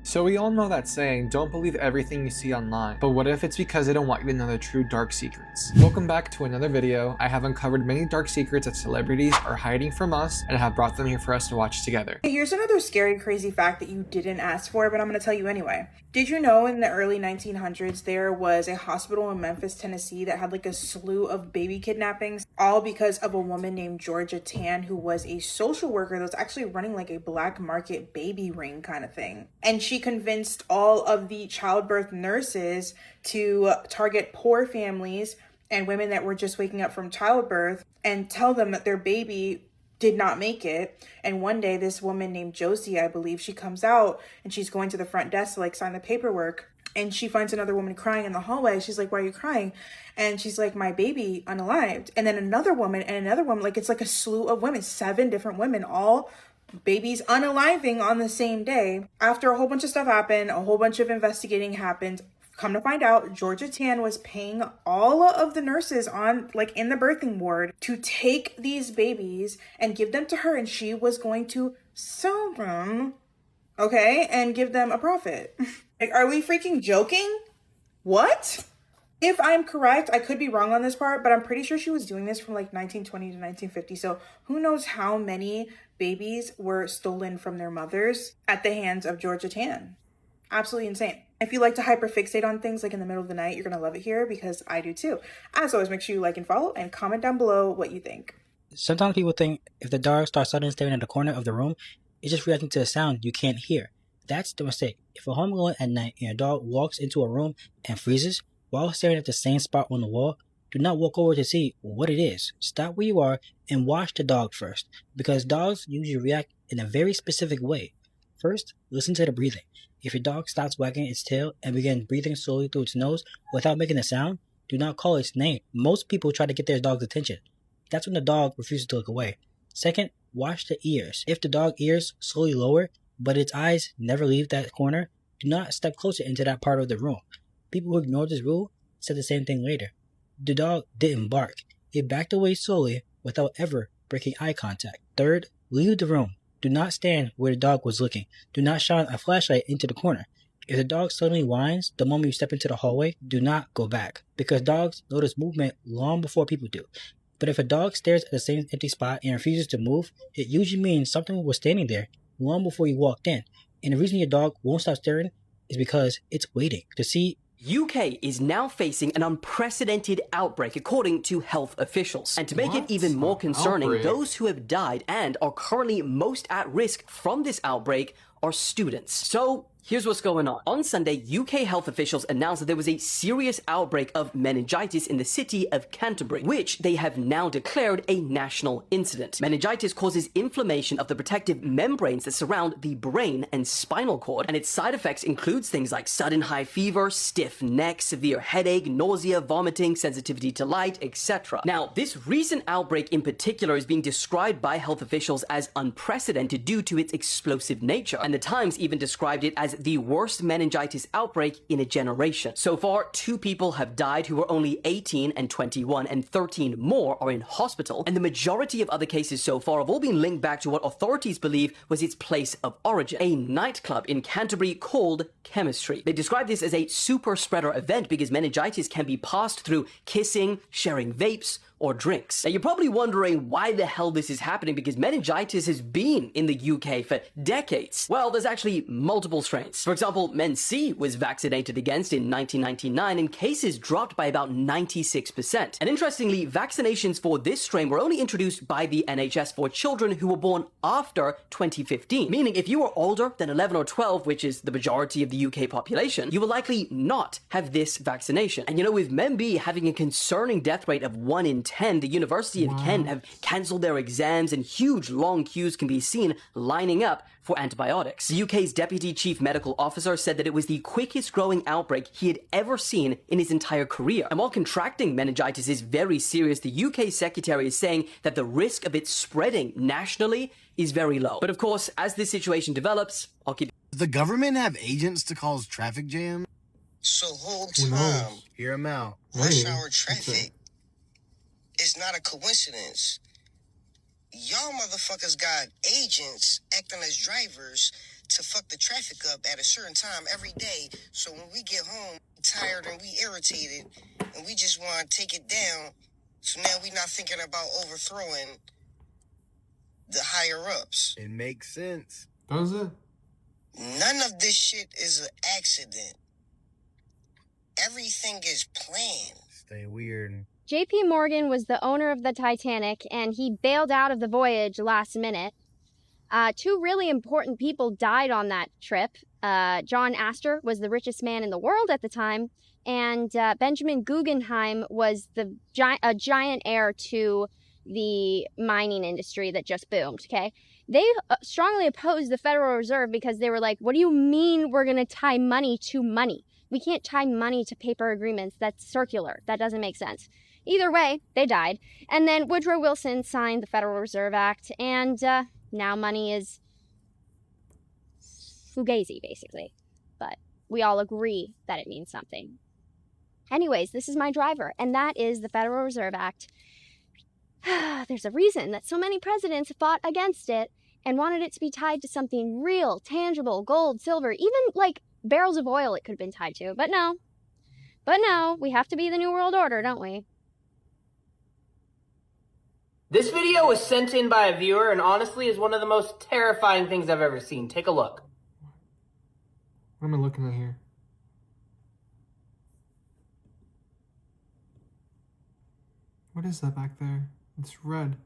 So we all know that saying, don't believe everything you see online, but what if it's because they don't want you to know the true dark secrets? Welcome back to another video. I have uncovered many dark secrets that celebrities are hiding from us and I have brought them here for us to watch together. Here's another scary, crazy fact that you didn't ask for, but I'm going to tell you anyway. Did you know in the early 1900s, there was a hospital in Memphis, Tennessee that had like a slew of baby kidnappings, all because of a woman named Georgia Tann, who was a social worker that was actually running like a black market baby ring kind of thing. And she convinced all of the childbirth nurses to target poor families and women that were just waking up from childbirth and tell them that their baby did not make it. And one day this woman named Josie, I believe, she comes out and she's going to the front desk to like sign the paperwork, and she finds another woman crying in the hallway. She's like, why are you crying? And she's like, my baby unalived. And then another woman, like it's like a slew of women, 7 different women, all babies unaliving on the same day. After a whole bunch of stuff happened, a whole bunch of investigating happened, come to find out, Georgia Tann was paying all of the nurses on like in the birthing ward to take these babies and give them to her, and she was going to sell them, okay, and give them a profit. Like, are we freaking joking? What? If I'm correct, I could be wrong on this part, but I'm pretty sure she was doing this from like 1920 to 1950. So who knows how many babies were stolen from their mothers at the hands of Georgia Tann. Absolutely insane. If you like to hyperfixate on things like in the middle of the night, you're going to love it here because I do too. As always, make sure you like and follow and comment down below what you think. Sometimes people think if the dog starts suddenly staring at the corner of the room, it's just reacting to a sound you can't hear. That's the mistake. If you're home alone at night and your dog walks into a room and freezes while staring at the same spot on the wall, do not walk over to see what it is. Stop where you are and watch the dog first, because dogs usually react in a very specific way. First, listen to the breathing. If your dog stops wagging its tail and begins breathing slowly through its nose without making a sound, do not call its name. Most people try to get their dog's attention. That's when the dog refuses to look away. Second, watch the ears. If the dog ears slowly lower, but its eyes never leave that corner, do not step closer into that part of the room. People who ignore this rule said the same thing later. The dog didn't bark. It backed away slowly without ever breaking eye contact. Third, leave the room. Do not stand where the dog was looking. Do not shine a flashlight into the corner. If the dog suddenly whines the moment you step into the hallway, do not go back, because dogs notice movement long before people do. But if a dog stares at the same empty spot and refuses to move, it usually means something was standing there long before you walked in. And the reason your dog won't stop staring is because it's waiting to see. UK is now facing an unprecedented outbreak according to health officials. And to make it even more concerning, those who have died and are currently most at risk from this outbreak are students. So here's what's going on. On Sunday, UK health officials announced that there was a serious outbreak of meningitis in the city of Canterbury, which they have now declared a national incident. Meningitis causes inflammation of the protective membranes that surround the brain and spinal cord, and its side effects includes things like sudden high fever, stiff neck, severe headache, nausea, vomiting, sensitivity to light, etc. Now, this recent outbreak in particular is being described by health officials as unprecedented due to its explosive nature, and the Times even described it as the worst meningitis outbreak in a generation. So far, 2 people have died who were only 18 and 21, and 13 more are in hospital, and the majority of other cases so far have all been linked back to what authorities believe was its place of origin, a nightclub in Canterbury called Chemistry. They describe this as a super spreader event because meningitis can be passed through kissing, sharing vapes, or drinks. Now, you're probably wondering why the hell this is happening, because meningitis has been in the UK for decades. Well, there's actually multiple strains. For example, Men C was vaccinated against in 1999, and cases dropped by about 96%. And interestingly, vaccinations for this strain were only introduced by the NHS for children who were born after 2015, meaning if you were older than 11 or 12, which is the majority of the UK population, you will likely not have this vaccination. And you know, with Men B having a concerning death rate of 1 in 10, the University of Kent have cancelled their exams, and huge long queues can be seen lining up for antibiotics. The UK's Deputy Chief Medical Officer said that it was the quickest growing outbreak he had ever seen in his entire career. And while contracting meningitis is very serious, the UK Secretary is saying that the risk of it spreading nationally is very low. But of course, as this situation develops, I'll keep... Does the government have agents to cause traffic jams? So whole time, Hear them out. rush hour traffic is not a coincidence. Y'all motherfuckers got agents acting as drivers to fuck fuck the traffic up at a certain time every day. So when we get home, we tired and we irritated, and we just want to take it down. So now we not thinking about overthrowing the higher ups. It makes sense. Does it? None of this shit is an accident. Everything is planned. Stay weird. JP Morgan was the owner of the Titanic, and he bailed out of the voyage last minute. Two really important people died on that trip. John Astor was the richest man in the world at the time, and Benjamin Guggenheim was a giant heir to the mining industry that just boomed, okay? They strongly opposed the Federal Reserve because they were like, what do you mean we're going to tie money to money? We can't tie money to paper agreements. That's circular. That doesn't make sense. Either way, they died. And then Woodrow Wilson signed the Federal Reserve Act, and now money is fugazi, basically. But we all agree that it means something. Anyways, this is my driver, and that is the Federal Reserve Act. There's a reason that so many presidents fought against it and wanted it to be tied to something real, tangible, gold, silver, even like barrels of oil it could have been tied to. But no, we have to be the New World Order, don't we? This video was sent in by a viewer and honestly is one of the most terrifying things I've ever seen. Take a look. What am I looking at here? What is that back there? It's red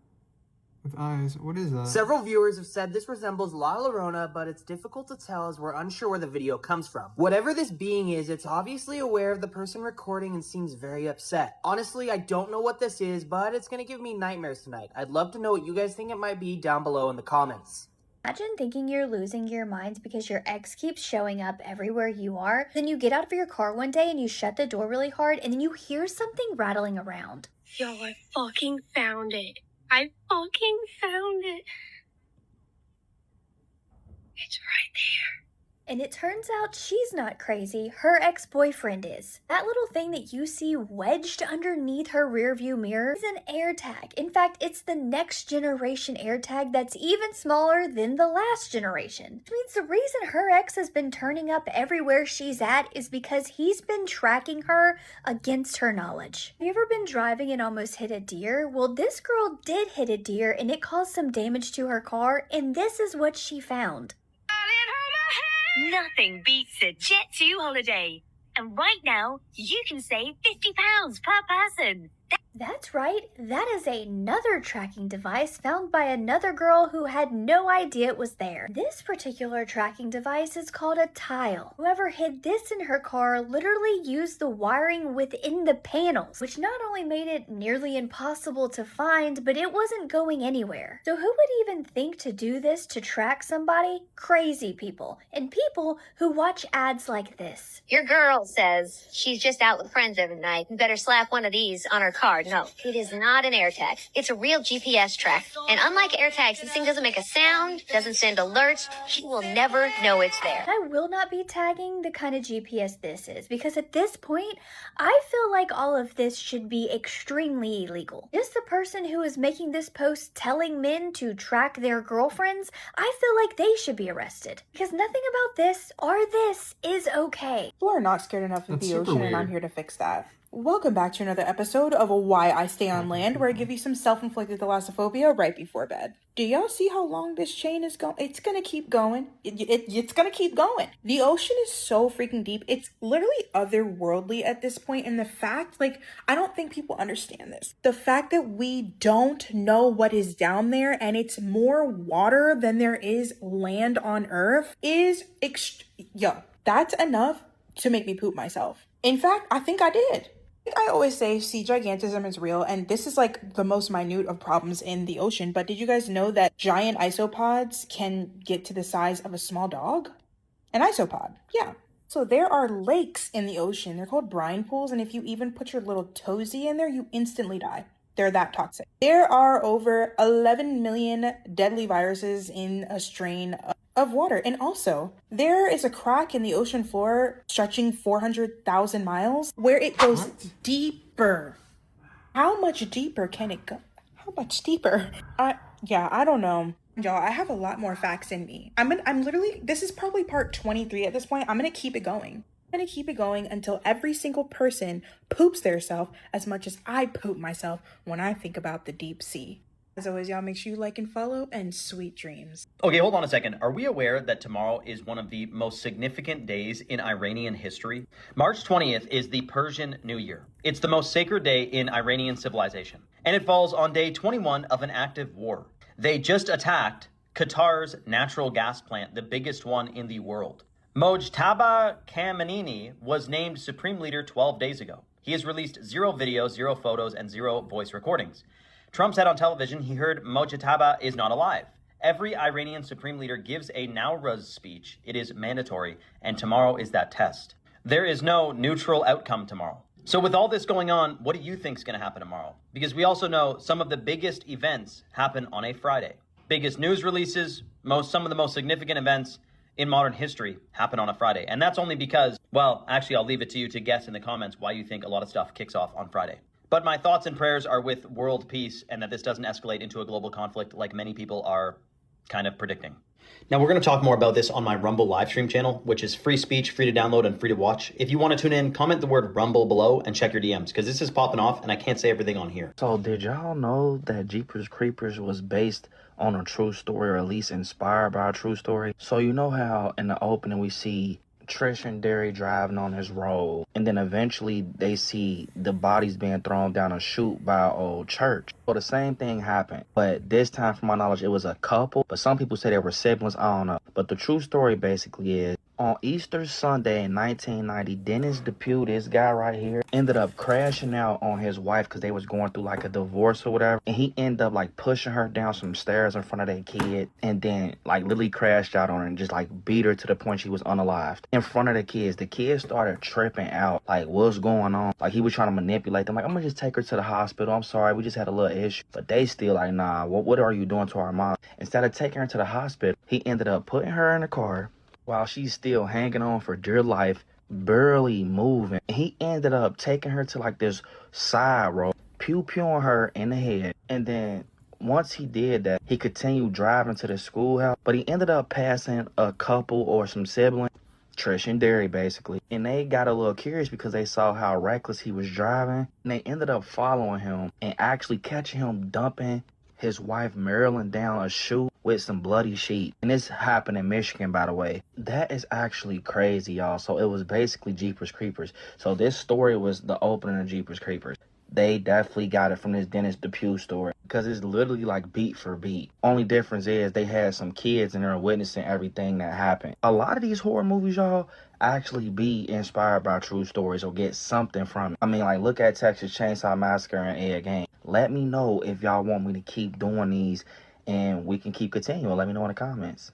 with eyes. What is that? Several viewers have said this resembles La Llorona, but it's difficult to tell as we're unsure where the video comes from. Whatever this being is, it's obviously aware of the person recording and seems very upset. Honestly, I don't know what this is, but it's gonna give me nightmares tonight. I'd love to know what you guys think it might be down below in the comments. Imagine thinking you're losing your mind because your ex keeps showing up everywhere you are. Then you get out of your car one day and you shut the door really hard and then you hear something rattling around. Yo, I fucking found it. I fucking found it. It's right there. And it turns out she's not crazy, her ex-boyfriend is. That little thing that you see wedged underneath her rearview mirror is an AirTag. In fact, it's the next generation AirTag that's even smaller than the last generation. Which means the reason her ex has been turning up everywhere she's at is because he's been tracking her against her knowledge. Have you ever been driving and almost hit a deer? Well, this girl did hit a deer and it caused some damage to her car, and this is what she found. Nothing beats a Jet2 holiday. And right now, you can save £50 per person. That's right, that is another tracking device found by another girl who had no idea it was there. This particular tracking device is called a tile. Whoever hid this in her car literally used the wiring within the panels, which not only made it nearly impossible to find, but it wasn't going anywhere. So who would even think to do this to track somebody? Crazy people, and people who watch ads like this. Your girl says she's just out with friends every night. You better slap one of these on her car. No, it is not an AirTag. It's a real GPS track. And unlike AirTags, this thing doesn't make a sound, doesn't send alerts. She will never know it's there. I will not be tagging the kind of GPS this is, because at this point, I feel like all of this should be extremely illegal. Just the person who is making this post telling men to track their girlfriends, I feel like they should be arrested. Because nothing about this or this is okay. People are not scared enough of That's the super ocean, and I'm weird. here to fix that. Welcome back to another episode of Why I Stay on Land, where I give you some self-inflicted thalassophobia right before bed. Do y'all see how long this chain is going? It's gonna keep going. It's gonna keep going. The ocean is so freaking deep. It's literally otherworldly at this point. And the fact, I don't think people understand this. The fact that we don't know what is down there and it's more water than there is land on Earth is that's enough to make me poop myself. In fact, I think I did. I always say sea gigantism is real, and this is the most minute of problems in the ocean, but did you guys know that giant isopods can get to the size of a small dog? An isopod, yeah. So there are lakes in the ocean. They're called brine pools, and if you even put your little toesy in there, you instantly die. They're that toxic. There are over 11 million deadly viruses in a strain of water. And also, there is a crack in the ocean floor stretching 400,000 miles where it goes deeper. How much deeper can it go? How much deeper? I don't know. Y'all, I have a lot more facts in me. I'm literally, this is probably part 23 at this point. I'm gonna keep it going. I'm gonna keep it going until every single person poops theirself as much as I poop myself when I think about the deep sea. As always, y'all, make sure you like and follow, and sweet dreams. Okay, hold on a second. Are we aware that tomorrow is one of the most significant days in Iranian history? March 20th is the Persian New Year. It's the most sacred day in Iranian civilization, and it falls on day 21 of an active war. They just attacked Qatar's natural gas plant, the biggest one in the world. Mojtaba Khamenei was named Supreme Leader 12 days ago. He has released 0 videos, 0 photos, and 0 voice recordings. Trump said on television he heard Mojtaba is not alive. Every Iranian Supreme Leader gives a Nowruz speech. It is mandatory, and tomorrow is that test. There is no neutral outcome tomorrow. So with all this going on, what do you think is going to happen tomorrow? Because we also know some of the biggest events happen on a Friday. Biggest news releases, some of the most significant events in modern history happen on a Friday. And that's only because, well, actually, I'll leave it to you to guess in the comments why you think a lot of stuff kicks off on Friday. But my thoughts and prayers are with world peace and that this doesn't escalate into a global conflict like many people are kind of predicting. Now, we're going to talk more about this on my Rumble live stream channel, which is free speech, free to download, and free to watch. If you want to tune in, comment the word Rumble below and check your DMs, because this is popping off and I can't say everything on here. So did y'all know that Jeepers Creepers was based on a true story, or at least inspired by a true story? So you know how in the opening we see Trish and Derry driving on his road, and then eventually they see the bodies being thrown down a chute by an old church. So the same thing happened, but this time, from my knowledge, it was a couple, but some people say they were siblings, I don't know. But the true story basically is, on Easter Sunday in 1990, Dennis Depew, this guy right here, ended up crashing out on his wife because they was going through like a divorce or whatever. And he ended up like pushing her down some stairs in front of their kid, and then like literally crashed out on her and just like beat her to the point she was unalived in front of the kids. The kids started tripping out, like, what's going on? Like, he was trying to manipulate them. Like, I'm gonna just take her to the hospital. I'm sorry, we just had a little issue. But they still like, nah, what are you doing to our mom? Instead of taking her to the hospital, he ended up putting her in the car while she's still hanging on for dear life, barely moving. He ended up taking her to like this side road, pew-pewing her in the head. And then once he did that, he continued driving to the schoolhouse, but he ended up passing a couple or some siblings, Trish and Derry basically. And they got a little curious because they saw how reckless he was driving. And they ended up following him and actually catching him dumping his wife Marilyn down a chute with some bloody sheet. And this happened in Michigan, by the way. That is actually crazy, y'all. So it was basically Jeepers Creepers. So this story was the opening of Jeepers Creepers. They definitely got it from this Dennis Depew story, because it's literally like beat for beat. Only difference is they had some kids and they're witnessing everything that happened. A lot of these horror movies, y'all, actually be inspired by true stories or get something from it. I mean, like, look at Texas Chainsaw Massacre and Ed Gein. Let me know if y'all want me to keep doing these and we can keep continuing. Let me know in the comments.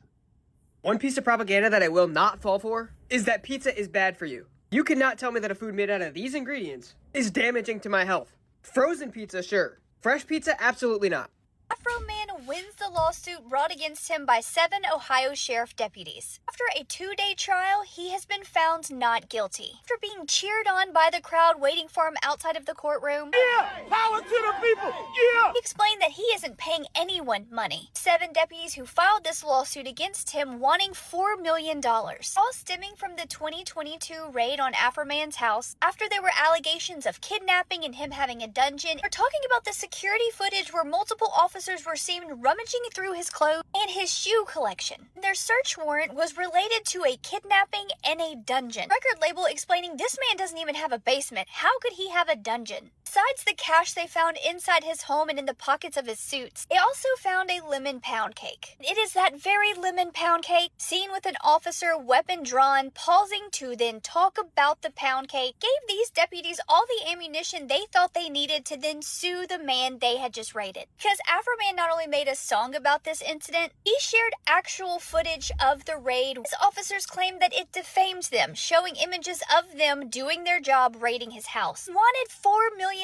One piece of propaganda that I will not fall for is that pizza is bad for you. You cannot tell me that a food made out of these ingredients is damaging to my health. Frozen pizza, sure. Fresh pizza, absolutely not. Afro Man wins the lawsuit brought against him by 7 Ohio sheriff deputies. After a 2-day trial, he has been found not guilty. After being cheered on by the crowd waiting for him outside of the courtroom, yeah, power to the people, yeah, he explained that he isn't paying anyone money. 7 deputies who filed this lawsuit against him wanting $4 million, all stemming from the 2022 raid on Afro Man's house after there were allegations of kidnapping and him having a dungeon. We're talking about the security footage where multiple officers were seen rummaging through his clothes and his shoe collection. Their search warrant was related to a kidnapping and a dungeon. Record label explaining this man doesn't even have a basement. How could he have a dungeon? Besides the cash they found inside his home and in the pockets of his suits, they also found a lemon pound cake. It is that very lemon pound cake, seen with an officer, weapon drawn, pausing to then talk about the pound cake, gave these deputies all the ammunition they thought they needed to then sue the man they had just raided. Because Afro Man not only made a song about this incident, he shared actual footage of the raid. His officers claimed that it defames them, showing images of them doing their job raiding his house. Wanted $4 million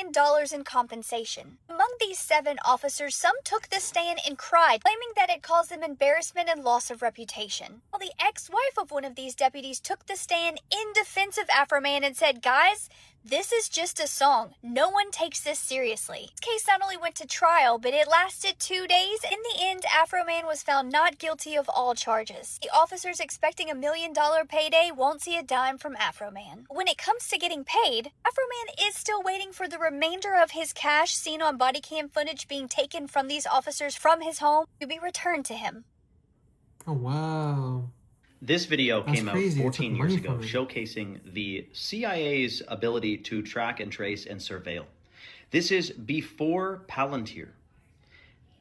in compensation. Among these 7 officers, some took the stand and cried, claiming that it caused them embarrassment and loss of reputation. While the ex-wife of one of these deputies took the stand in defense of Afro Man and said, guys, This is just a song. No one takes this seriously. This case not only went to trial, but it lasted 2 days. In the end, Afro Man was found not guilty of all charges. The officers expecting $1 million payday won't see a dime from Afro Man. When it comes to getting paid, Afro Man is still waiting for the remainder of his cash seen on body cam footage being taken from these officers from his home to be returned to him. Oh, wow. This video That's came out crazy. It took 14 years money ago, from me. showcasing the CIA's ability to track and trace and surveil. This is before Palantir.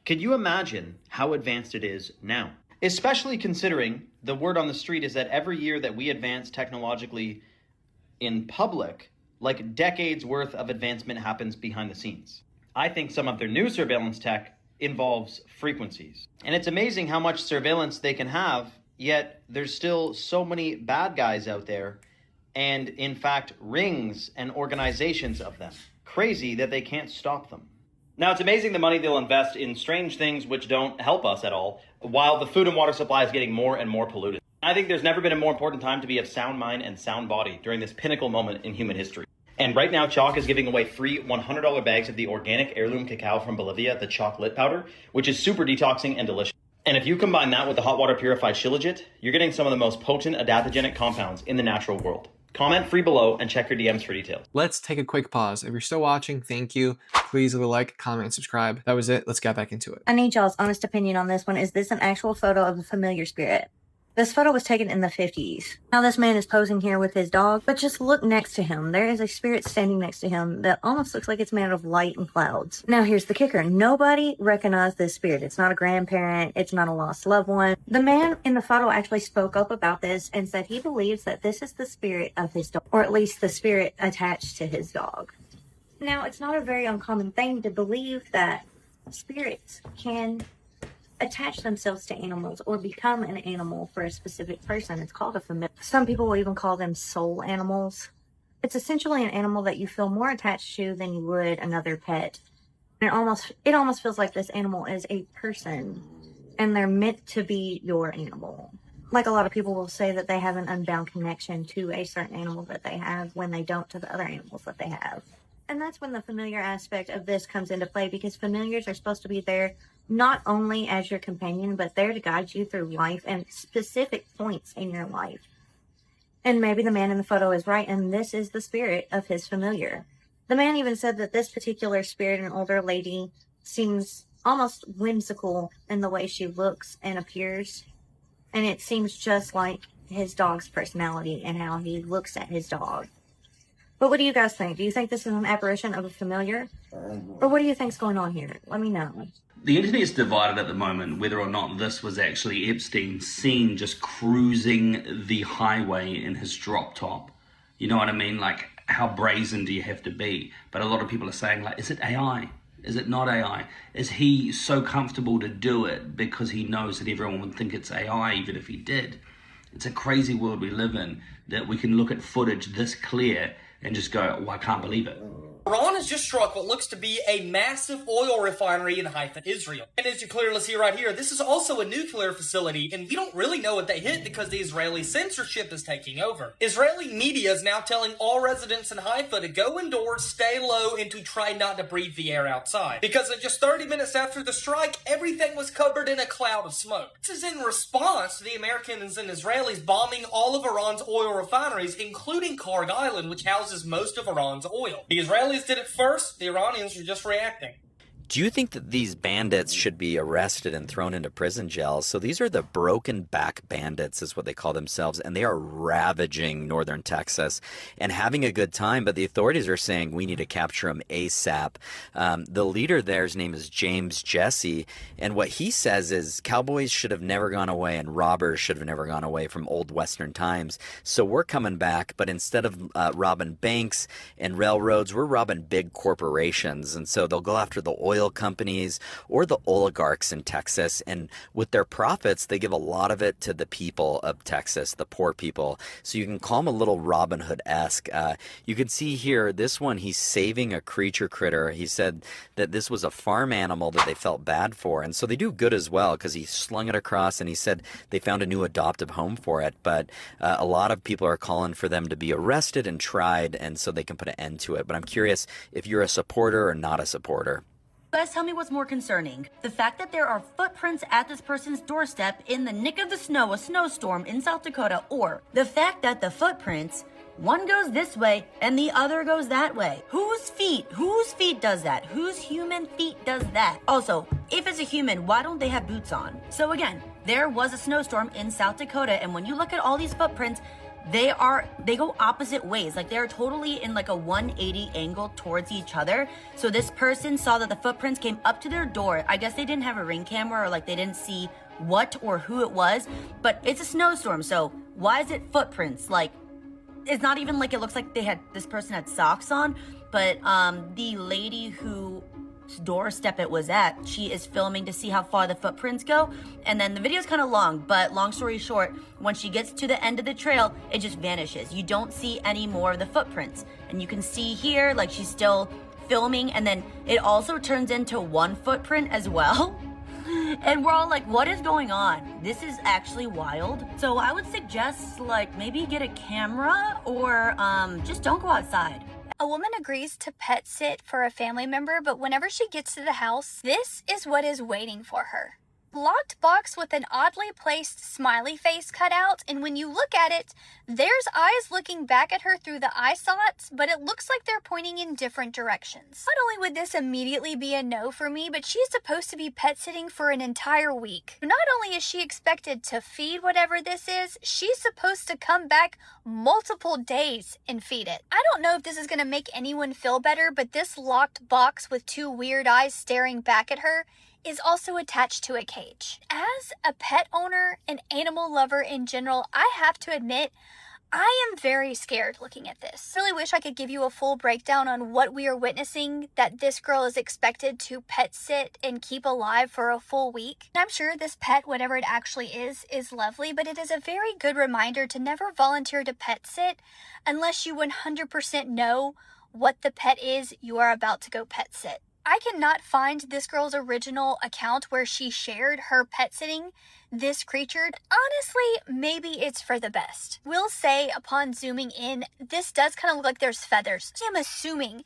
Can you imagine how advanced it is now? Especially considering the word on the street is that every year that we advance technologically in public, like decades worth of advancement happens behind the scenes. I think some of their new surveillance tech involves frequencies. And it's amazing how much surveillance they can have, yet there's still so many bad guys out there, and in fact rings and organizations of them. Crazy that they can't stop them. Now, it's amazing the money they'll invest in strange things which don't help us at all, while the food and water supply is getting more and more polluted. I think there's never been a more important time to be of sound mind and sound body during this pinnacle moment in human history. And right now, Chalk is giving away free $100 bags of the organic heirloom cacao from Bolivia, the chocolate powder, which is super detoxing and delicious. And if you combine that with the hot water purified shilajit, you're getting some of the most potent adaptogenic compounds in the natural world. Comment free below and check your DMs for details. Let's take a quick pause. If you're still watching, thank you. Please leave a like, comment, and subscribe. That was it. Let's get back into it. I need y'all's honest opinion on this one. Is this an actual photo of a familiar spirit? This photo was taken in the 50s. Now this man is posing here with his dog, but just look next to him. There is a spirit standing next to him that almost looks like it's made of light and clouds. Now here's the kicker. Nobody recognized this spirit. It's not a grandparent. It's not a lost loved one. The man in the photo actually spoke up about this and said he believes that this is the spirit of his dog, or at least the spirit attached to his dog. Now, it's not a very uncommon thing to believe that spirits can attach themselves to animals or become an animal for a specific person. It's called a familiar. Some people will even call them soul animals. It's essentially an animal that you feel more attached to than you would another pet. And it almost feels like this animal is a person and they're meant to be your animal. Like a lot of people will say that they have an unbound connection to a certain animal that they have when they don't to the other animals that they have. And that's when the familiar aspect of this comes into play, because familiars are supposed to be there not only as your companion, but there to guide you through life and specific points in your life. And maybe the man in the photo is right, and this is the spirit of his familiar. The man even said that this particular spirit, an older lady, seems almost whimsical in the way she looks and appears. And it seems just like his dog's personality and how he looks at his dog. But what do you guys think? Do you think this is an apparition of a familiar? Or what do you think's going on here? Let me know. The internet's divided at the moment whether or not this was actually Epstein seen just cruising the highway in his drop top. You know what I mean? Like, how brazen do you have to be? But a lot of people are saying, like, is it AI? Is it not AI? Is he so comfortable to do it because he knows that everyone would think it's AI even if he did? It's a crazy world we live in, that we can look at footage this clear and just go, oh, I can't believe it. Iran has just struck what looks to be a massive oil refinery in Haifa, Israel. And as you clearly see right here, this is also a nuclear facility, and we don't really know what they hit because the Israeli censorship is taking over. Israeli media is now telling all residents in Haifa to go indoors, stay low, and to try not to breathe the air outside. Because in just 30 minutes after the strike, everything was covered in a cloud of smoke. This is in response to the Americans and Israelis bombing all of Iran's oil refineries, including Karg Island, which houses most of Iran's oil. The Israelis did it first, the Iranians were just reacting. Do you think that these bandits should be arrested and thrown into prison jails? So these are the broken back bandits is what they call themselves, and they are ravaging northern Texas and having a good time, but the authorities are saying we need to capture them ASAP. The leader there's name is James Jesse, and what he says is cowboys should have never gone away and robbers should have never gone away from old Western times. So we're coming back, but instead of robbing banks and railroads, we're robbing big corporations, and so they'll go after the oil oil companies or the oligarchs in Texas. And with their profits, they give a lot of it to the people of Texas, the poor people. So you can call them a little Robin Hood-esque. You can see here, this one, he's saving a creature critter. He said that this was a farm animal that they felt bad for. And so they do good as well, because he slung it across and he said they found a new adoptive home for it. But a lot of people are calling for them to be arrested and tried, and so they can put an end to it. But I'm curious if you're a supporter or not a supporter. Guys, tell me what's more concerning. The fact that there are footprints at this person's doorstep in the nick of the snow, a snowstorm in South Dakota, or the fact that the footprints, one goes this way and the other goes that way. Whose feet does that? Whose human feet does that? Also, if it's a human, why don't they have boots on? So again, there was a snowstorm in South Dakota, and when you look at all these footprints, they go opposite ways. Like, they're totally in like a 180 angle towards each other. So this person saw that the footprints came up to their door. I guess they didn't have a Ring camera, or like they didn't see what or who it was, but it's a snowstorm. So why is it footprints? Like, it's not even like it looks like this person had socks on, but the lady whose doorstep it was at, she is filming to see how far the footprints go. And then the video's kind of long, but long story short, when she gets to the end of the trail, it just vanishes. You don't see any more of the footprints. And you can see here, like, she's still filming, and then it also turns into one footprint as well. And we're all like, what is going on? This is actually wild. So I would suggest, like, maybe get a camera, or just don't go outside. A woman agrees to pet sit for a family member, but whenever she gets to the house, this is what is waiting for her. Locked box with an oddly placed smiley face cut out, and when you look at it, there's eyes looking back at her through the eye sockets, but it looks like they're pointing in different directions. Not only would this immediately be a no for me, but she's supposed to be pet sitting for an entire week. Not only is she expected to feed whatever this is, she's supposed to come back multiple days and feed it. I don't know if this is going to make anyone feel better, but this locked box with two weird eyes staring back at her is also attached to a cage. As a pet owner and animal lover in general, I have to admit, I am very scared looking at this. I really wish I could give you a full breakdown on what we are witnessing that this girl is expected to pet sit and keep alive for a full week. I'm sure this pet, whatever it actually is lovely, but it is a very good reminder to never volunteer to pet sit unless you 100% know what the pet is you are about to go pet sit. I cannot find this girl's original account where she shared her pet sitting this creature. Honestly, maybe it's for the best. Will say upon zooming in, this does kind of look like there's feathers. So I'm assuming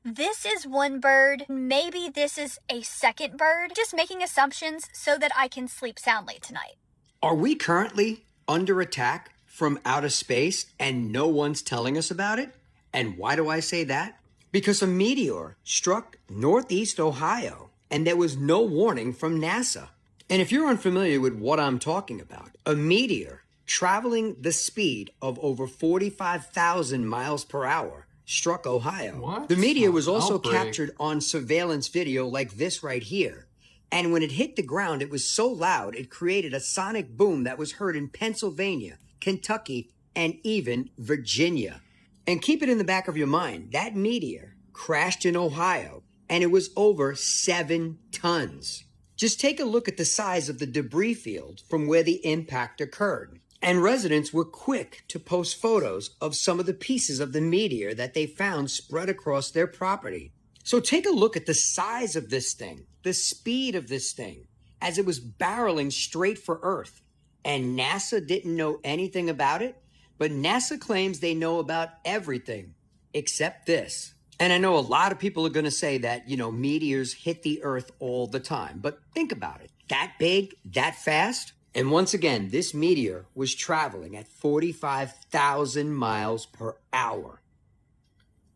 this is one bird, maybe this is a second bird. Just making assumptions so that I can sleep soundly tonight. Are we currently under attack from outer space and no one's telling us about it? And why do I say that? Because a meteor struck northeast Ohio and there was no warning from NASA. And if you're unfamiliar with what I'm talking about, a meteor traveling the speed of over 45,000 miles per hour struck Ohio. What? The meteor was also Outbreak. captured on surveillance video like this right here. And when it hit the ground, it was so loud, it created a sonic boom that was heard in Pennsylvania, Kentucky, and even Virginia. And keep it in the back of your mind, that meteor crashed in Ohio, and it was over 7 tons. Just take a look at the size of the debris field from where the impact occurred. And residents were quick to post photos of some of the pieces of the meteor that they found spread across their property. So take a look at the size of this thing, the speed of this thing, as it was barreling straight for Earth. And NASA didn't know anything about it? But NASA claims they know about everything except this. And I know a lot of people are going to say that, meteors hit the Earth all the time. But think about it. That big, that fast? And once again, this meteor was traveling at 45,000 miles per hour.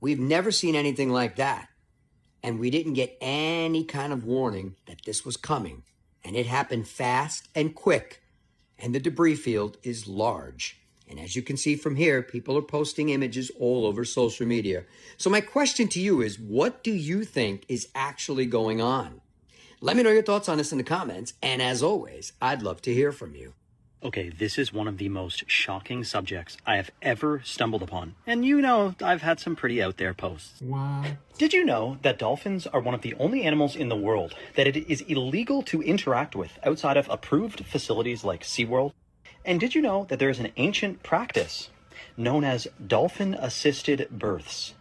We've never seen anything like that. And we didn't get any kind of warning that this was coming. And it happened fast and quick. And the debris field is large. And as you can see from here, people are posting images all over social media. So my question to you is, what do you think is actually going on? Let me know your thoughts on this in the comments. And as always, I'd love to hear from you. Okay, this is one of the most shocking subjects I have ever stumbled upon. And you know, I've had some pretty out there posts. Wow. Did you know that dolphins are one of the only animals in the world that it is illegal to interact with outside of approved facilities like SeaWorld? And did you know that there is an ancient practice known as dolphin-assisted births?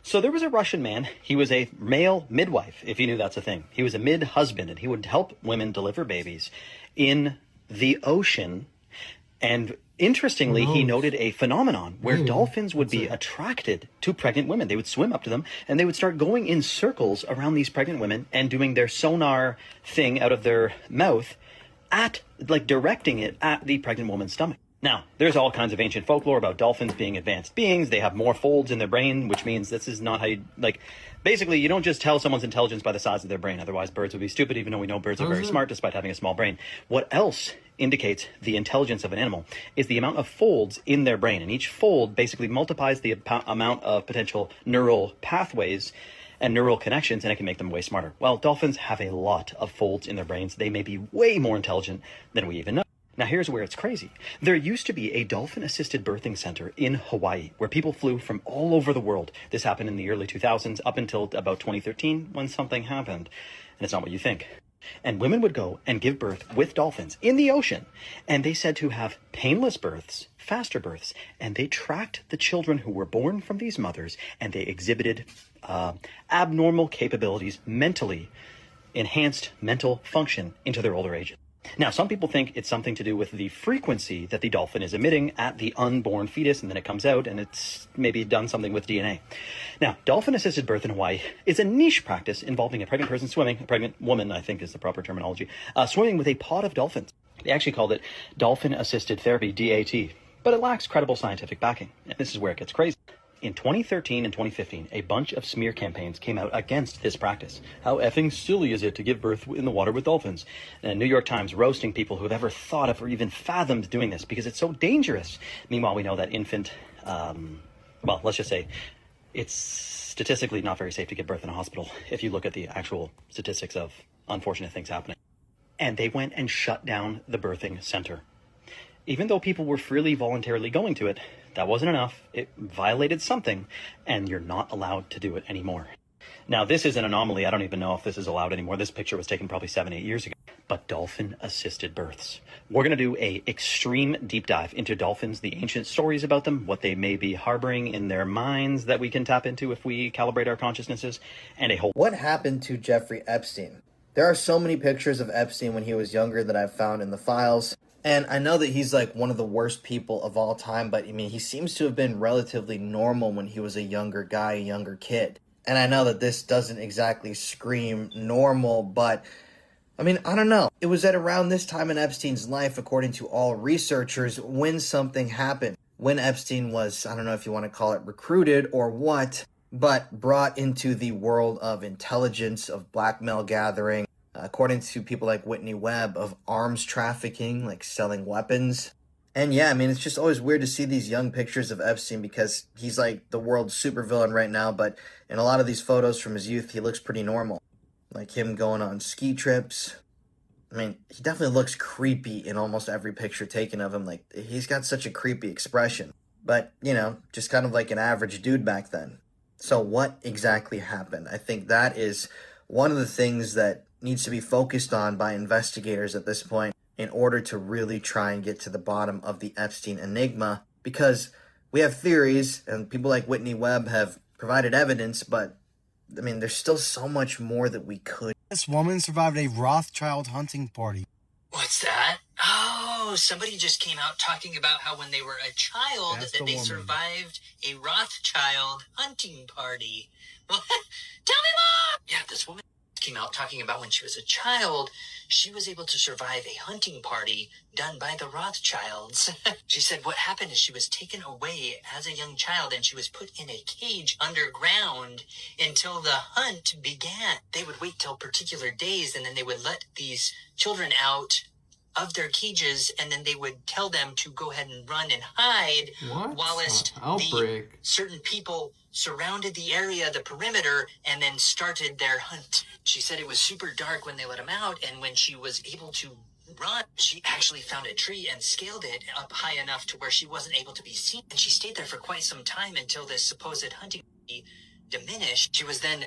So there was a Russian man. He was a male midwife, if you knew that's a thing. He was a mid-husband, and he would help women deliver babies in the ocean. And interestingly, he noted a phenomenon where dolphins would be attracted to pregnant women. They would swim up to them, and they would start going in circles around these pregnant women and doing their sonar thing out of their mouth at, like, directing it at the pregnant woman's stomach. Now, there's all kinds of ancient folklore about dolphins being advanced beings. They have more folds in their brain, which means this is not how you, like, basically, you don't just tell someone's intelligence by the size of their brain. Otherwise, birds would be stupid, even though we know birds are very smart despite having a small brain. What else indicates the intelligence of an animal is the amount of folds in their brain. And each fold basically multiplies the amount of potential neural pathways and neural connections, and it can make them way smarter. Well, dolphins have a lot of folds in their brains. They may be way more intelligent than we even know. Now, here's where it's crazy. There used to be a dolphin-assisted birthing center in Hawaii where people flew from all over the world. This happened in the early 2000s up until about 2013 when something happened. And it's not what you think. And women would go and give birth with dolphins in the ocean. And they said to have painless births, faster births. And they tracked the children who were born from these mothers, and they exhibited abnormal capabilities, mentally enhanced mental function into their older ages. Now, some people think it's something to do with the frequency that the dolphin is emitting at the unborn fetus, and then it comes out, and it's maybe done something with DNA. Now, dolphin-assisted birth in Hawaii is a niche practice involving a pregnant person swimming, a pregnant woman, I think is the proper terminology, swimming with a pod of dolphins. They actually called it dolphin-assisted therapy, DAT, but it lacks credible scientific backing. And this is where it gets crazy. In 2013 and 2015, a bunch of smear campaigns came out against this practice. How effing silly is it to give birth in the water with dolphins? And New York Times roasting people who have ever thought of or even fathomed doing this because it's so dangerous. Meanwhile, we know that infant, well, let's just say it's statistically not very safe to give birth in a hospital if you look at the actual statistics of unfortunate things happening. And they went and shut down the birthing center. Even though people were freely, voluntarily going to it, that wasn't enough. It violated something, and you're not allowed to do it anymore. Now, this is an anomaly. I don't even know if this is allowed anymore. This picture was taken probably 7-8 years ago. But dolphin-assisted births. We're going to do a extreme deep dive into dolphins, the ancient stories about them, what they may be harboring in their minds that we can tap into if we calibrate our consciousnesses, and a whole... What happened to Jeffrey Epstein? There are so many pictures of Epstein when he was younger that I've found in the files. And I know that he's like one of the worst people of all time, but I mean, he seems to have been relatively normal when he was a younger guy, a younger kid. And I know that this doesn't exactly scream normal, but I mean, I don't know. It was at around this time in Epstein's life, according to all researchers, when something happened. When Epstein was, I don't know if you want to call it recruited or what, but brought into the world of intelligence, of blackmail gathering, according to people like Whitney Webb, of arms trafficking, like selling weapons. And yeah, I mean, it's just always weird to see these young pictures of Epstein because he's like the world's supervillain right now, but in a lot of these photos from his youth, he looks pretty normal. Like him going on ski trips. I mean, he definitely looks creepy in almost every picture taken of him. Like, he's got such a creepy expression. But, you know, just kind of like an average dude back then. So what exactly happened? I think that is one of the things that needs to be focused on by investigators at this point in order to really try and get to the bottom of the Epstein enigma, because we have theories and people like Whitney Webb have provided evidence, but I mean, there's still so much more that we could. This woman survived a Rothschild hunting party. What's that? Oh, somebody just came out talking about how when they were a child That's that the they woman. survived a Rothschild hunting party. What? Tell me more! Yeah, this woman came out talking about when she was a child, she was able to survive a hunting party done by the Rothschilds. She said what happened is she was taken away as a young child and she was put in a cage underground until the hunt began. They would wait till particular days and then they would let these children out of their cages and then they would tell them to go ahead and run and hide whilst the certain people surrounded the area, the perimeter, and then started their hunt. She said it was super dark when they let him out, and when she was able to run. She actually found a tree and scaled it up high enough to where she wasn't able to be seen. And she stayed there for quite some time until this supposed hunting party diminished. She was then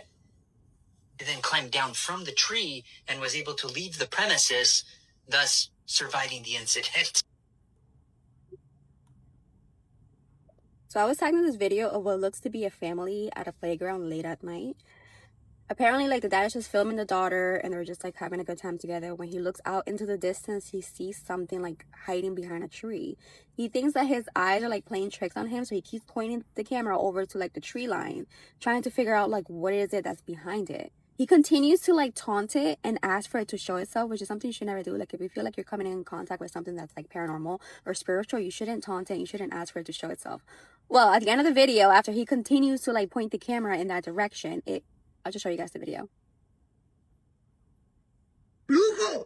climbed down from the tree and was able to leave the premises, thus surviving the incident. So I was tagged in this video of what looks to be a family at a playground late at night. Apparently, like, the dad is just filming the daughter and they're just like having a good time together. When he looks out into the distance, he sees something like hiding behind a tree. He thinks that his eyes are like playing tricks on him, so he keeps pointing the camera over to like the tree line, trying to figure out like what is it that's behind it. He continues to like taunt it and ask for it to show itself, which is something you should never do. Like, if you feel like you're coming in contact with something that's like paranormal or spiritual, you shouldn't taunt it. You shouldn't ask for it to show itself. Well, at the end of the video, after he continues to like point the camera in that direction, I'll just show you guys the video. ¡Brujo!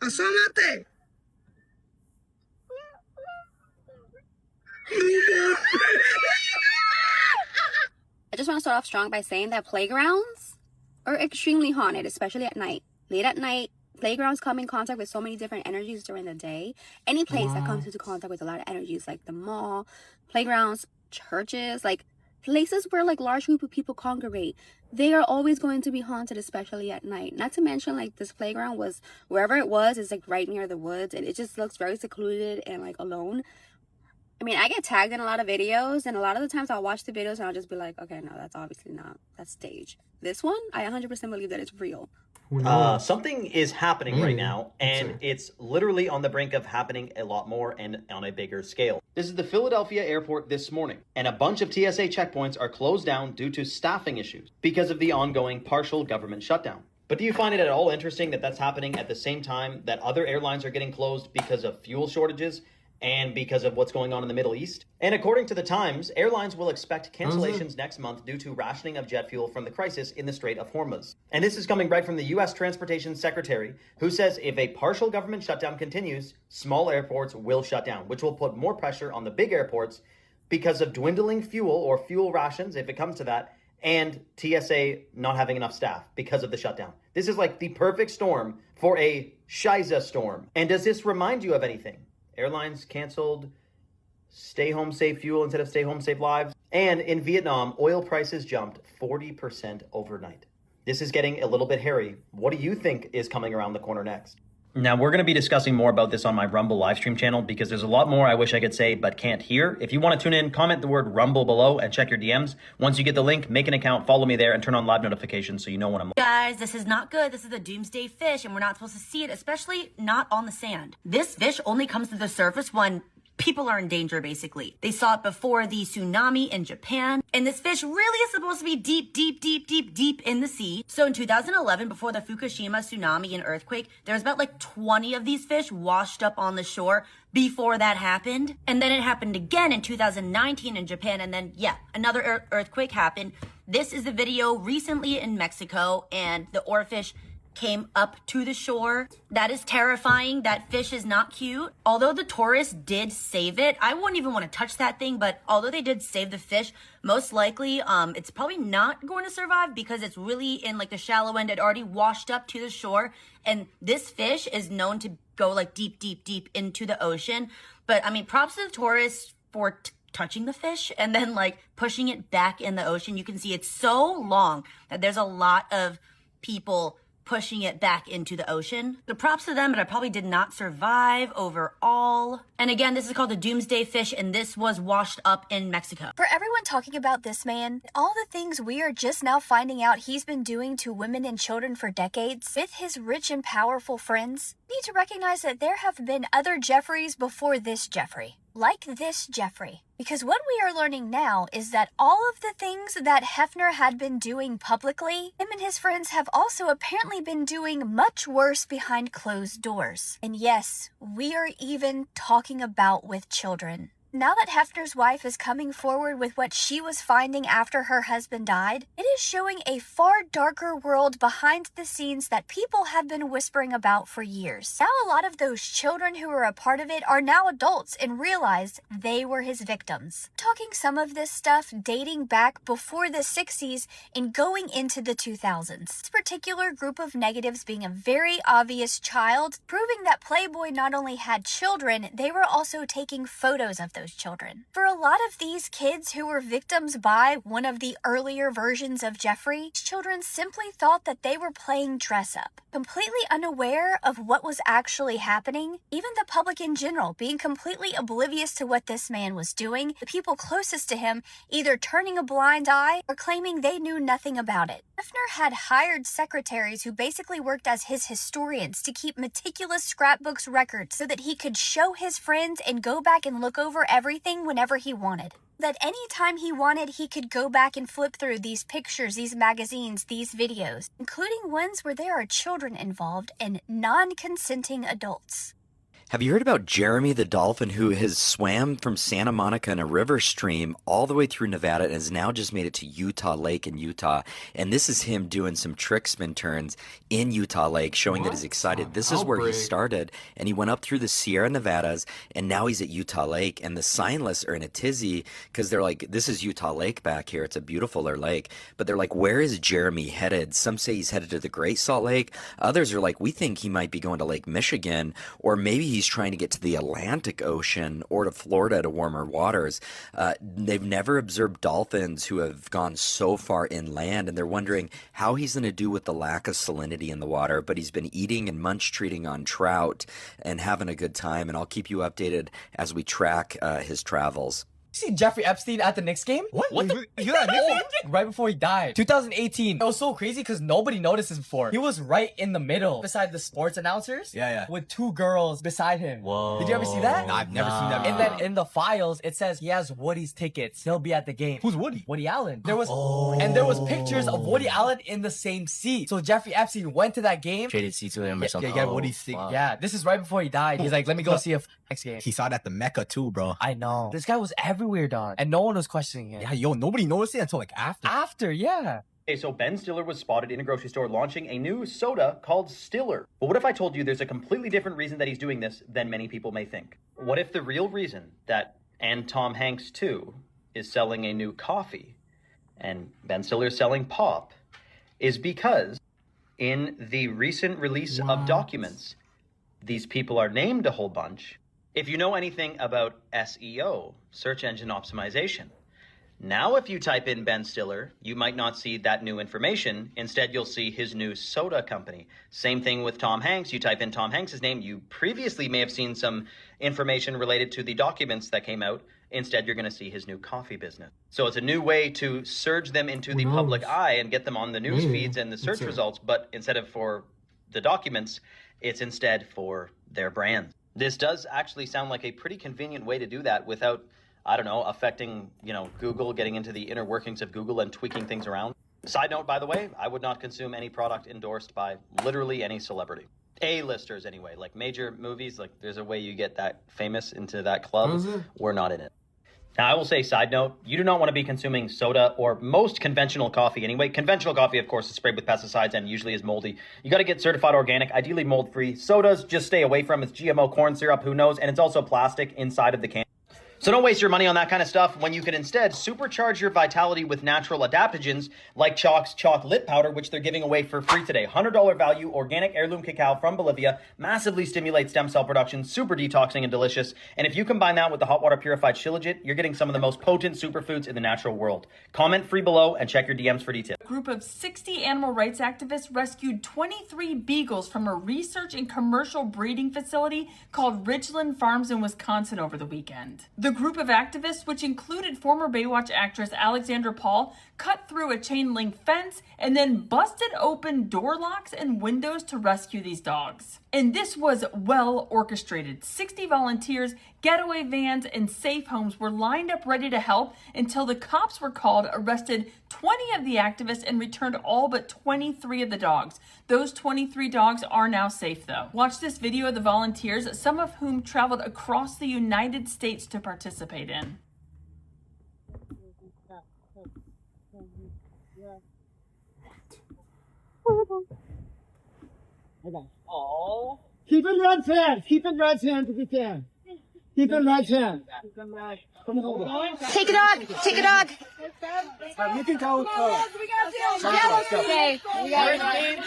¡Asómate! I just want to start off strong by saying that playgrounds are extremely haunted, especially at night. Late at night, playgrounds come in contact with so many different energies during the day. Any place that comes into contact with a lot of energies, like the mall, playgrounds, churches, like places where like large group of people congregate, they are always going to be haunted, especially at night. Not to mention, like, this playground was, wherever it was, is like right near the woods, and it just looks very secluded and like alone. I mean, I get tagged in a lot of videos, and a lot of the times I'll watch the videos and I'll just be like, okay, no, that's obviously not, that's stage. This one, I 100% believe that it's real. Something is happening right now, and it's literally on the brink of happening a lot more and on a bigger scale. This is the Philadelphia airport this morning, and a bunch of TSA checkpoints are closed down due to staffing issues because of the ongoing partial government shutdown. But do you find it at all interesting that that's happening at the same time that other airlines are getting closed because of fuel shortages and because of what's going on in the Middle East? And according to the Times, airlines will expect cancellations next month due to rationing of jet fuel from the crisis in the Strait of Hormuz. And this is coming right from the U.S. Transportation Secretary, who says if a partial government shutdown continues, small airports will shut down, which will put more pressure on the big airports because of dwindling fuel or fuel rations, if it comes to that, and TSA not having enough staff because of the shutdown. This is like the perfect storm for a Shiza storm. And does this remind you of anything? Airlines canceled stay home save fuel instead of stay home save lives. And in Vietnam, oil prices jumped 40% overnight. This is getting a little bit hairy. What do you think is coming around the corner next? Now, we're going to be discussing more about this on my Rumble livestream channel because there's a lot more I wish I could say but can't hear. If you want to tune in, comment the word Rumble below and check your DMs. Once you get the link, make an account, follow me there, and turn on live notifications so you know when I'm live. Guys, this is not good. This is a doomsday fish, and we're not supposed to see it, especially not on the sand. This fish only comes to the surface when people are in danger, basically. They saw it before the tsunami in Japan, and this fish really is supposed to be deep, deep, deep, deep, deep in the sea. So in 2011, before the Fukushima tsunami and earthquake, there was about like 20 of these fish washed up on the shore before that happened. And then it happened again in 2019 in Japan, and then, yeah, another earthquake happened. This is the video recently in Mexico, and the oarfish came up to the shore. That is terrifying. That fish is not cute. Although the tourists did save it, I wouldn't even want to touch that thing, but although they did save the fish, most likely it's probably not going to survive because it's really in like the shallow end. It already washed up to the shore, and this fish is known to go like deep, deep, deep into the ocean. But I mean, props to the tourists for touching the fish and then like pushing it back in the ocean. You can see it's so long that there's a lot of people pushing it back into the ocean. The props to them, but I probably did not survive overall. And again, this is called the doomsday fish, and this was washed up in Mexico. For everyone talking about this man, all the things we are just now finding out he's been doing to women and children for decades with his rich and powerful friends, we need to recognize that there have been other Jeffreys before this Jeffrey. Like this Jeffrey. Because what we are learning now is that all of the things that Hefner had been doing publicly, him and his friends have also apparently been doing much worse behind closed doors. And yes, we are even talking about with children. Now that Hefner's wife is coming forward with what she was finding after her husband died, it is showing a far darker world behind the scenes that people have been whispering about for years. Now a lot of those children who were a part of it are now adults and realize they were his victims. Talking some of this stuff dating back before the 60s and going into the 2000s. This particular group of negatives being a very obvious child, proving that Playboy not only had children, they were also taking photos of those children. For a lot of these kids who were victims by one of the earlier versions of Jeffrey, children simply thought that they were playing dress up, completely unaware of what was actually happening, even the public in general being completely oblivious to what this man was doing, the people closest to him either turning a blind eye or claiming they knew nothing about it. Hefner had hired secretaries who basically worked as his historians to keep meticulous scrapbooks records so that he could show his friends and go back and look over everything whenever he wanted. That anytime he wanted, he could go back and flip through these pictures, these magazines, these videos, including ones where there are children involved and non-consenting adults. Have you heard about Jeremy the dolphin who has swam from Santa Monica in a river stream all the way through Nevada and has now just made it to Utah Lake in Utah? And this is him doing some trick spin turns in Utah Lake, showing that he's excited. This is where he started, and he went up through the Sierra Nevadas, and now he's at Utah Lake. And the signlists are in a tizzy because they're like, this is Utah Lake back here. It's a beautifuler lake. But they're like, where is Jeremy headed? Some say he's headed to the Great Salt Lake. Others are like, we think he might be going to Lake Michigan, or maybe he's trying to get to the Atlantic Ocean or to Florida to warmer waters. They've never observed dolphins who have gone so far inland, and they're wondering how he's going to do with the lack of salinity in the water. But he's been eating and munch treating on trout and having a good time, and I'll keep you updated as we track his travels. See Jeffrey Epstein at the Knicks game? What you got a Knicks game? Right before he died. 2018. It was so crazy because nobody noticed this before. He was right in the middle, beside the sports announcers. Yeah. With two girls beside him. Whoa. Did you ever see that? Nah, I've never seen that And before. then in the files, it says he has Woody's tickets. He'll be at the game. Who's Woody? Woody Allen. There was pictures of Woody Allen in the same seat. So Jeffrey Epstein went to that game. Traded seats with him or something. Yeah, Woody's seat. Wow. Yeah, this is right before he died. He's like, let me go see a next game. He saw it at the Mecca too, bro. I know. This guy was everywhere, dog. And no one was questioning him. Yeah, yo, nobody noticed it until like after. After, yeah. Okay, so Ben Stiller was spotted in a grocery store launching a new soda called Stiller. But what if I told you there's a completely different reason that he's doing this than many people may think? What if the real reason that, and Tom Hanks too, is selling a new coffee, and Ben Stiller's selling pop, is because in the recent release of documents, these people are named a whole bunch. If you know anything about SEO, search engine optimization, now if you type in Ben Stiller, you might not see that new information. Instead, you'll see his new soda company. Same thing with Tom Hanks. You type in Tom Hanks' name, you previously may have seen some information related to the documents that came out. Instead, you're going to see his new coffee business. So it's a new way to surge them into the public eye and get them on the news feeds and the search results. But instead of for the documents, it's instead for their brands. This does actually sound like a pretty convenient way to do that without, I don't know, affecting, Google, getting into the inner workings of Google and tweaking things around. Side note, by the way, I would not consume any product endorsed by literally any celebrity. A-listers anyway, like major movies, like there's a way you get that famous into that club. We're not in it. Now, I will say, side note, you do not want to be consuming soda or most conventional coffee anyway. Conventional coffee, of course, is sprayed with pesticides and usually is moldy. You got to get certified organic, ideally mold-free. Sodas, just stay away from. It's GMO corn syrup, who knows? And it's also plastic inside of the can. So don't waste your money on that kind of stuff when you can instead supercharge your vitality with natural adaptogens like Chalk's Chalk Lip Powder, which they're giving away for free today. $100 value, organic heirloom cacao from Bolivia, massively stimulates stem cell production, super detoxing and delicious. And if you combine that with the hot water purified shilajit, you're getting some of the most potent superfoods in the natural world. Comment free below and check your DMs for details. A group of 60 animal rights activists rescued 23 beagles from a research and commercial breeding facility called Ridgeland Farms in Wisconsin over the weekend. The group of activists, which included former Baywatch actress Alexandra Paul, cut through a chain link fence and then busted open door locks and windows to rescue these dogs. And this was well orchestrated. 60 volunteers, getaway vans, and safe homes were lined up ready to help until the cops were called, arrested 20 of the activists, and returned all but 23 of the dogs. Those 23 dogs are now safe though. Watch this video of the volunteers, some of whom traveled across the United States to participate. participate in. Oh. Keep in Red's hand. Keep in Red's hand if you can. Keep in Red's hand. Take a dog. Take a dog. You can go. Okay. We got it.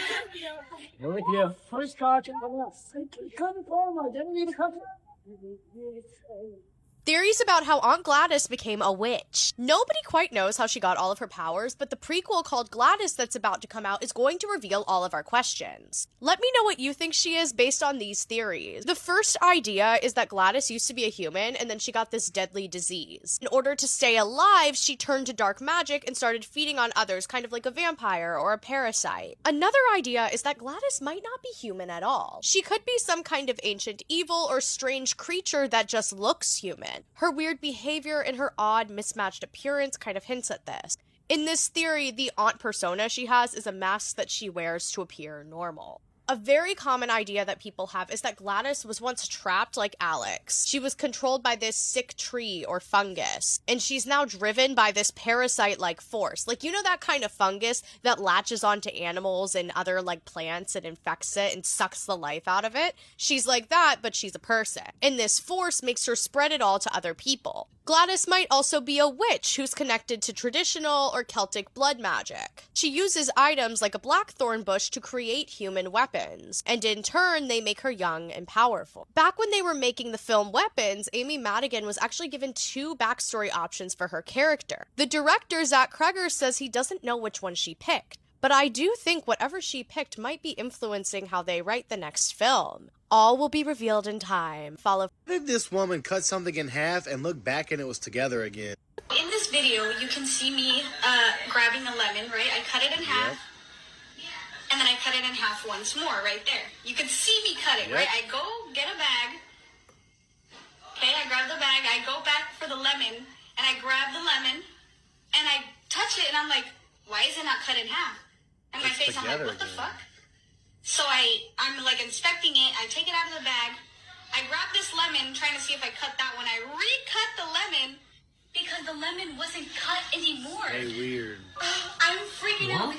We're with you. First caution. Come forward. Didn't need to come. Theories about how Aunt Gladys became a witch. Nobody quite knows how she got all of her powers, but the prequel called Gladys that's about to come out is going to reveal all of our questions. Let me know what you think she is based on these theories. The first idea is that Gladys used to be a human and then she got this deadly disease. In order to stay alive, she turned to dark magic and started feeding on others, kind of like a vampire or a parasite. Another idea is that Gladys might not be human at all. She could be some kind of ancient evil or strange creature that just looks human. Her weird behavior and her odd, mismatched appearance kind of hints at this. In this theory, the aunt persona she has is a mask that she wears to appear normal. A very common idea that people have is that Gladys was once trapped like Alex. She was controlled by this sick tree or fungus, and she's now driven by this parasite-like force. Like, you know that kind of fungus that latches onto animals and other, like, plants and infects it and sucks the life out of it? She's like that, but she's a person. And this force makes her spread it all to other people. Gladys might also be a witch who's connected to traditional or Celtic blood magic. She uses items like a blackthorn bush to create human weapons, and in turn, they make her young and powerful. Back when they were making the film Weapons, Amy Madigan was actually given 2 backstory options for her character. The director, Zach Kreger, says he doesn't know which one she picked, but I do think whatever she picked might be influencing how they write the next film. All will be revealed in time. Follow. What if this woman cut something in half and looked back and it was together again? In this video, you can see me grabbing a lemon, right? I cut it in half, and then I cut it in half once more, right there. You can see me cut it, right? I go get a bag. Okay, I grab the bag, I go back for the lemon, and I grab the lemon, and I touch it, and I'm like, why is it not cut in half? And my face, I'm like, what the fuck? So I'm like inspecting it, I take it out of the bag, I grab this lemon, trying to see if I cut that one, I recut the lemon, because the lemon wasn't cut anymore. Very weird. I'm freaking out.